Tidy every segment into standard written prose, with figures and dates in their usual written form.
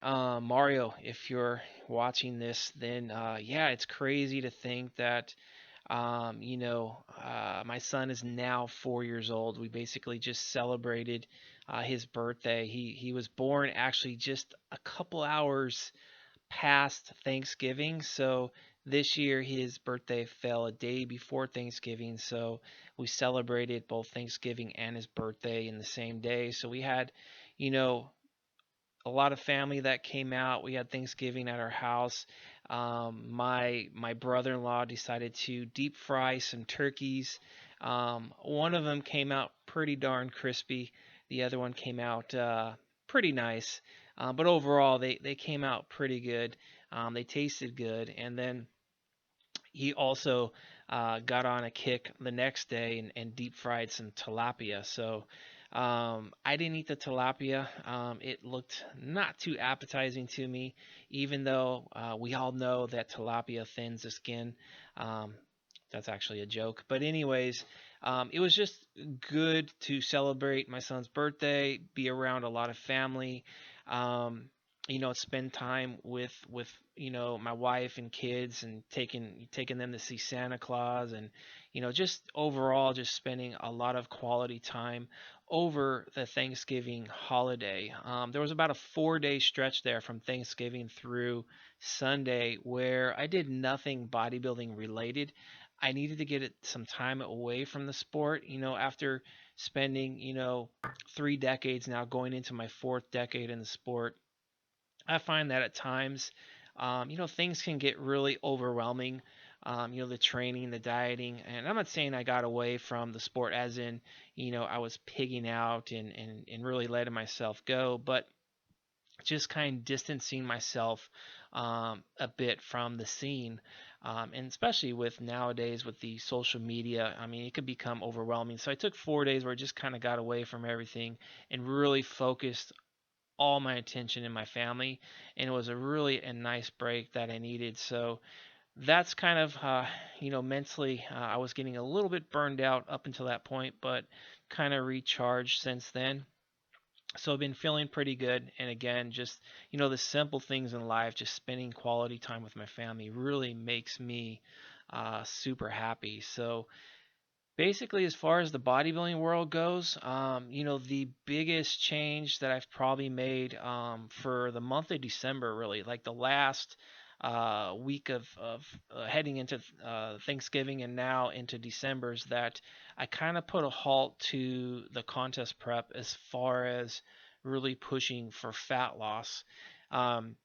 Mario, if you're watching this, then yeah, it's crazy to think that my son is now 4 years old. We basically just celebrated his birthday. He was born actually just a couple hours past Thanksgiving. So this year his birthday fell a day before Thanksgiving. So we celebrated both Thanksgiving and his birthday in the same day. So we had, you know, a lot of family that came out. We had Thanksgiving at our house. My brother-in-law decided to deep fry some turkeys. One of them came out pretty darn crispy. The other one came out pretty nice. But overall, they came out pretty good. They tasted good. And then he also got on a kick the next day and deep fried some tilapia. So I didn't eat the tilapia. It looked not too appetizing to me, even though we all know that tilapia thins the skin. Um, that's actually a joke. But, anyways, it was just good to celebrate my son's birthday, be around a lot of family. Um, spend time with my wife and kids, and taking them to see Santa Claus, and just overall just spending a lot of quality time over the Thanksgiving holiday. There was about a 4-day stretch there from Thanksgiving through Sunday where I did nothing bodybuilding related. I needed to get some time away from the sport, after spending, 3 decades now, going into my fourth decade in the sport. I find that at times, things can get really overwhelming. The training, the dieting, and I'm not saying I got away from the sport as in, I was pigging out and really letting myself go, but just kind of distancing myself a bit from the scene. And especially with nowadays with the social media, I mean, it could become overwhelming. So I took 4 days where I just kind of got away from everything and really focused all my attention in my family, and it was a really a nice break that I needed. So that's kind of mentally, I was getting a little bit burned out up until that point, but kind of recharged since then. So I've been feeling pretty good, and again, just the simple things in life, just spending quality time with my family really makes me super happy. So basically, as far as the bodybuilding world goes, the biggest change that I've probably made for the month of December, really, like the last week of heading into Thanksgiving and now into December, is that I kind of put a halt to the contest prep as far as really pushing for fat loss. Um,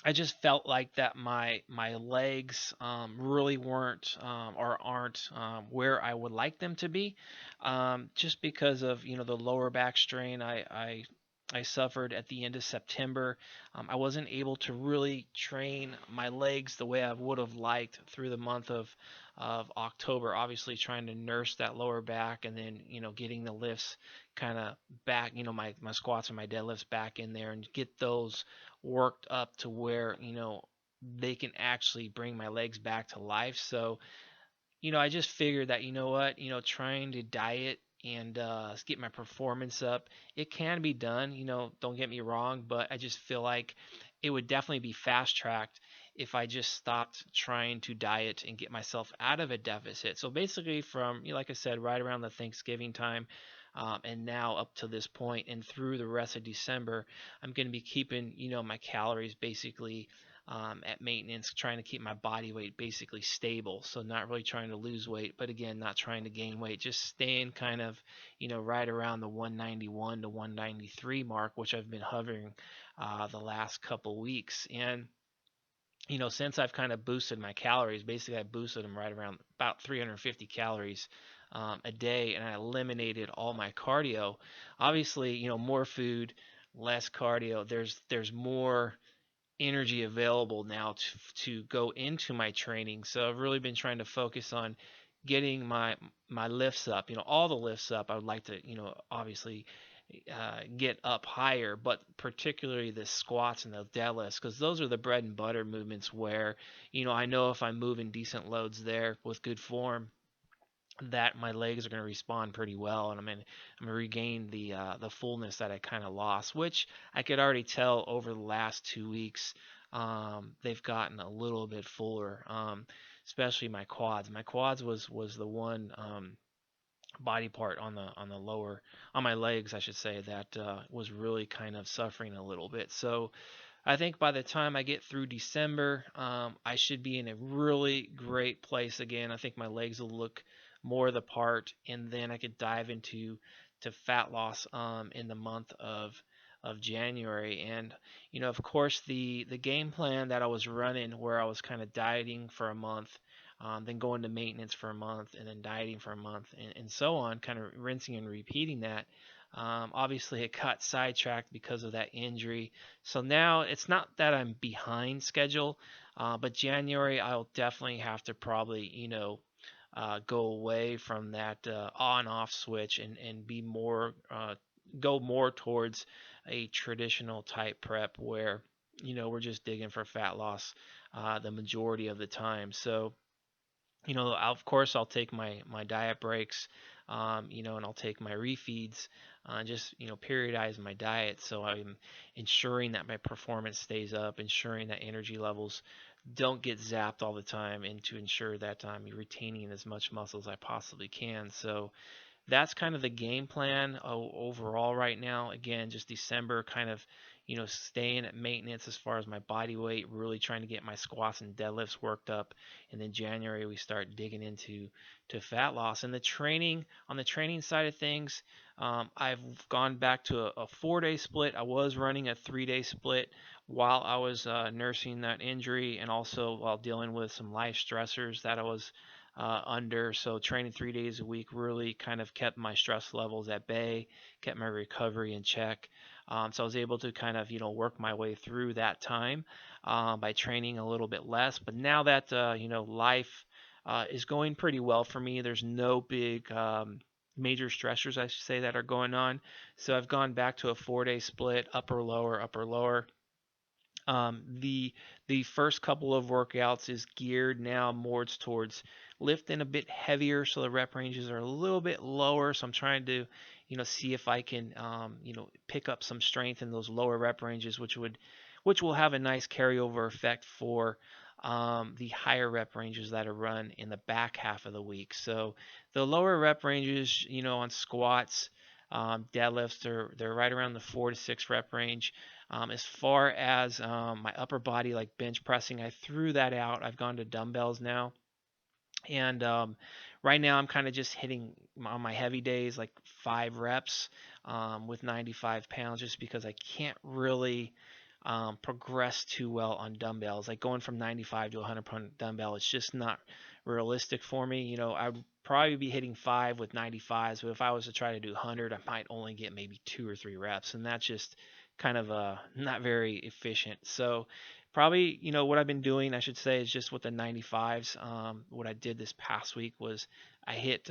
I just felt like that my legs really weren't or aren't where I would like them to be, just because of the lower back strain I suffered at the end of September. I wasn't able to really train my legs the way I would have liked through the month of October. Obviously, trying to nurse that lower back, and then getting the lifts kind of back, my squats and my deadlifts back in there, and get those worked up to where they can actually bring my legs back to life. So I just figured that what, trying to diet and get my performance up, it can be done. Don't get me wrong, but I just feel like it would definitely be fast tracked if I just stopped trying to diet and get myself out of a deficit. So basically, from like I said, right around the Thanksgiving time. And now up to this point and through the rest of December, I'm going to be keeping, my calories basically at maintenance, trying to keep my body weight basically stable. So not really trying to lose weight, but again, not trying to gain weight, just staying kind of, right around the 191 to 193 mark, which I've been hovering the last couple weeks. And since I've kind of boosted my calories, basically I boosted them right around about 350 calories a day, and I eliminated all my cardio. Obviously, more food, less cardio. There's more energy available now to go into my training. So I've really been trying to focus on getting my lifts up. All the lifts up. I would like to, obviously get up higher, but particularly the squats and the deadlifts, because those are the bread and butter movements where I know if I'm moving decent loads there with good form, that my legs are going to respond pretty well, and I'm going to regain the fullness that I kind of lost, which I could already tell over the last 2 weeks. They've gotten a little bit fuller, especially my quads. My quads was the one body part on the lower on my legs, I should say, that was really kind of suffering a little bit. So I think by the time I get through December, I should be in a really great place again. I think my legs will look more the part, and then I could dive to fat loss in the month of January. And of course, the game plan that I was running, where I was kind of dieting for a month, then going to maintenance for a month, and then dieting for a month, and so on, kind of rinsing and repeating that. Obviously, it got sidetracked because of that injury, so now it's not that I'm behind schedule, but January I'll definitely have to probably, go away from that on-off switch, and be more, go more towards a traditional type prep where, we're just digging for fat loss the majority of the time. So, of course, I'll take my diet breaks, and I'll take my refeeds, just periodize my diet, so I'm ensuring that my performance stays up, ensuring that energy levels don't get zapped all the time, and to ensure that I'm retaining as much muscle as I possibly can. So that's kind of the game plan overall right now. Again, just December kind of, staying at maintenance as far as my body weight, really trying to get my squats and deadlifts worked up. And then January we start digging to fat loss. And on the training side of things, I've gone back to a 4-day split. I was running a 3-day split while I was nursing that injury, and also while dealing with some life stressors that I was under. So training 3 days a week really kind of kept my stress levels at bay, kept my recovery in check. So I was able to kind of work my way through that time by training a little bit less. But now that life is going pretty well for me, there's no big major stressors, I should say, that are going on. So I've gone back to a 4-day split, upper lower, upper lower. The first couple of workouts is geared now more towards lifting a bit heavier, so the rep ranges are a little bit lower. So I'm trying to, see if I can, pick up some strength in those lower rep ranges, which will have a nice carryover effect for the higher rep ranges that are run in the back half of the week. So the lower rep ranges, on squats, deadlifts, they're right around the 4 to 6 rep range. As far as my upper body, like bench pressing, I threw that out. I've gone to dumbbells now. And right now, I'm kind of just hitting on my heavy days like 5 reps with 95 pounds, just because I can't really progress too well on dumbbells. Like going from 95 to 100-pound dumbbell, it's just not realistic for me. I'd probably be hitting 5 with 95s, but if I was to try to do 100, I might only get maybe 2 or 3 reps, and that's just kind of not very efficient. So probably, what I've been doing, I should say, is just with the 95s. What I did this past week was I hit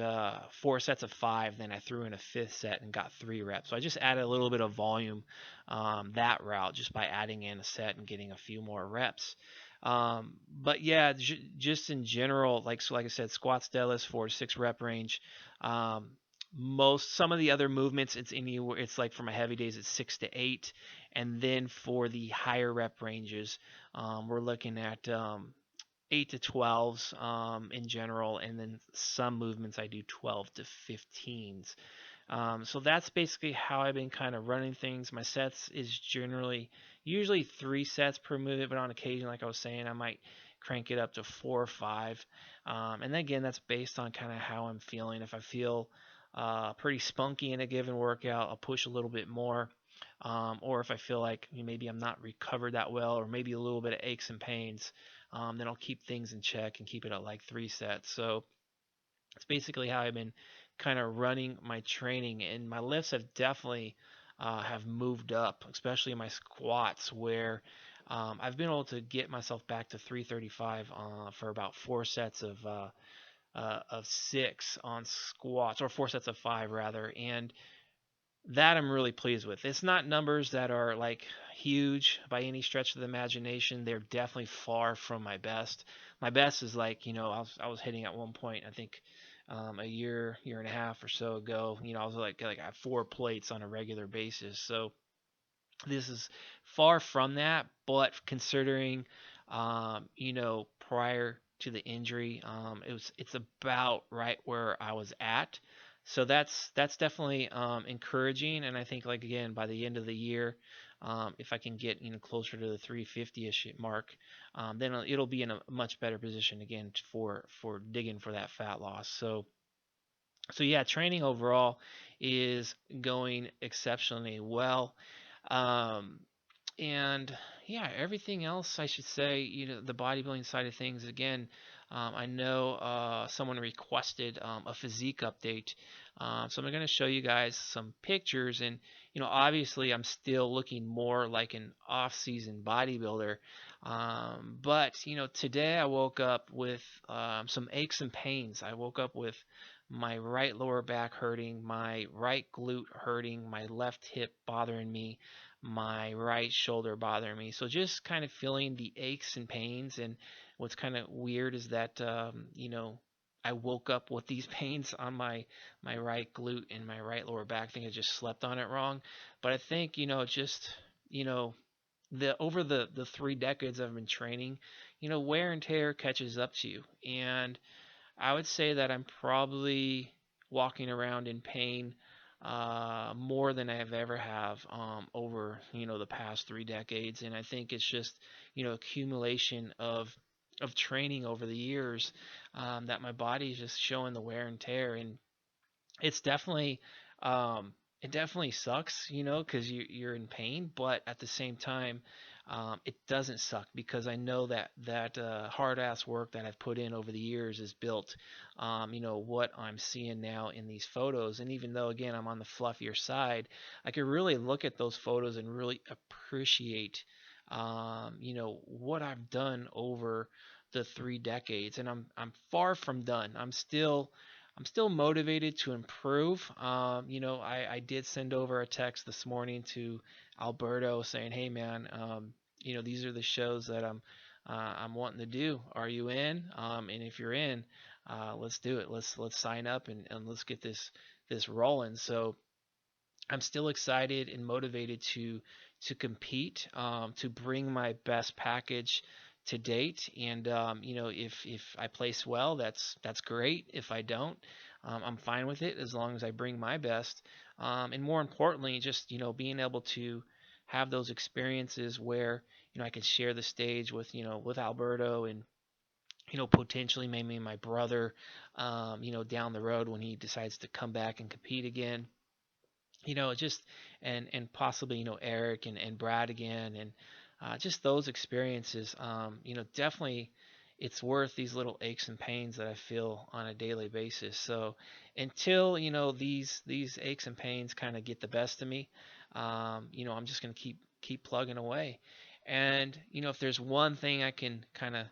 4 sets of 5, then I threw in a fifth set and got 3 reps. So I just added a little bit of volume that route, just by adding in a set and getting a few more reps. But yeah, just in general, like I said, squats, deadlifts, 4 to 6 rep range. Some of the other movements, it's like for my heavy days, it's 6 to 8, and then for the higher rep ranges, we're looking at 8 to 12s in general, and then some movements I do 12 to 15s. So that's basically how I've been kind of running things. My sets is usually 3 sets per movement, but on occasion, like I was saying, I might crank it up to 4 or 5. And then again, that's based on kind of how I'm feeling. If I feel pretty spunky in a given workout, I'll push a little bit more. Or if I feel like maybe I'm not recovered that well, or maybe a little bit of aches and pains, then I'll keep things in check and keep it at like 3 sets. So it's basically how I've been kind of running my training, and my lifts have definitely have moved up, especially in my squats, where I've been able to get myself back to 335 for about 4 sets of 6 on squats, or 4 sets of 5 rather, and that I'm really pleased with. It's not numbers that are like huge by any stretch of the imagination. They're definitely far from my best. My best is like, I was hitting at one point, I think a year and a half or so ago. I was like at 4 plates on a regular basis. So this is far from that, but considering, prior to the injury, it's about right where I was at. So that's definitely encouraging, and I think like again by the end of the year, if I can get closer to the 350ish mark, then it'll be in a much better position again for digging for that fat loss. So yeah, training overall is going exceptionally well. Um, and yeah, everything else I should say, the bodybuilding side of things, again, I know someone requested a physique update. So I'm going to show you guys some pictures. And, obviously I'm still looking more like an off-season bodybuilder. But, today I woke up with some aches and pains. I woke up with my right lower back hurting, my right glute hurting, my left hip bothering me, my right shoulder bothering me. So just kind of feeling the aches and pains. And what's kind of weird is that I woke up with these pains on my right glute and my right lower back. I think I just slept on it wrong. But I think just you know the over the 3 decades I've been training, wear and tear catches up to you. And I would say that I'm probably walking around in pain more than I have ever have over the past 3 decades, and I think it's just accumulation of training over the years that my body is just showing the wear and tear. And it's definitely um, it definitely sucks, because you're in pain, but at the same time, it doesn't suck because I know that hard ass work that I've put in over the years is built, what I'm seeing now in these photos. And even though again I'm on the fluffier side, I can really look at those photos and really appreciate, what I've done over the 3 decades. And I'm far from done. I'm still motivated to improve. I did send over a text this morning to Alberto saying, "Hey man, these are the shows that I'm wanting to do. Are you in? And if you're in, let's do it. Let's sign up and let's get this rolling." So I'm still excited and motivated to compete, to bring my best package to date. And if I place well, that's great. If I don't, I'm fine with it as long as I bring my best. And more importantly, just being able to have those experiences where I can share the stage with Alberto and potentially maybe my brother, down the road when he decides to come back and compete again, just and possibly Eric and Brad again, and just those experiences, definitely it's worth these little aches and pains that I feel on a daily basis. So until these aches and pains kind of get the best of me, I'm just gonna keep plugging away. And if there's one thing I can kind of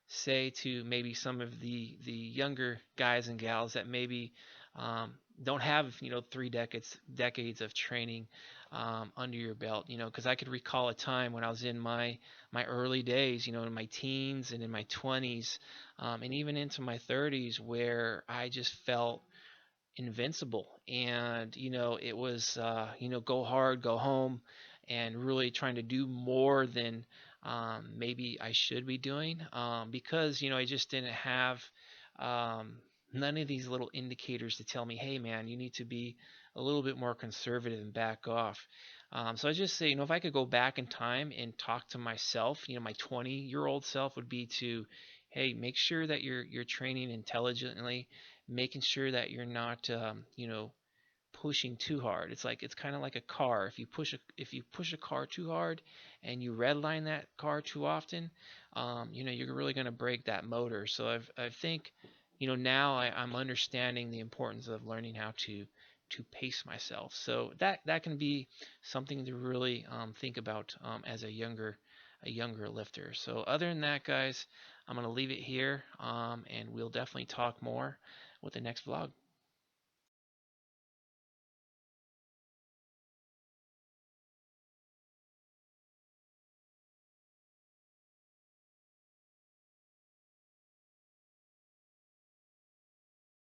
say to maybe some of the younger guys and gals that maybe um, don't have 3 decades of training under your belt, because I could recall a time when I was in my early days, in my teens and in my 20s, and even into my 30s, where I just felt invincible. And it was go hard, go home, and really trying to do more than maybe I should be doing, because I just didn't have um, none of these little indicators to tell me, hey man, you need to be a little bit more conservative and back off. So I just say, if I could go back in time and talk to myself, my 20-year-old self, would be to, hey, make sure that you're training intelligently, making sure that you're not pushing too hard. It's kind of like a car. If you push a car too hard and you redline that car too often, you're really going to break that motor. So I think now I'm understanding the importance of learning how to pace myself. So that can be something to really think about as a younger lifter. So other than that, guys, I'm going to leave it here, and we'll definitely talk more with the next vlog.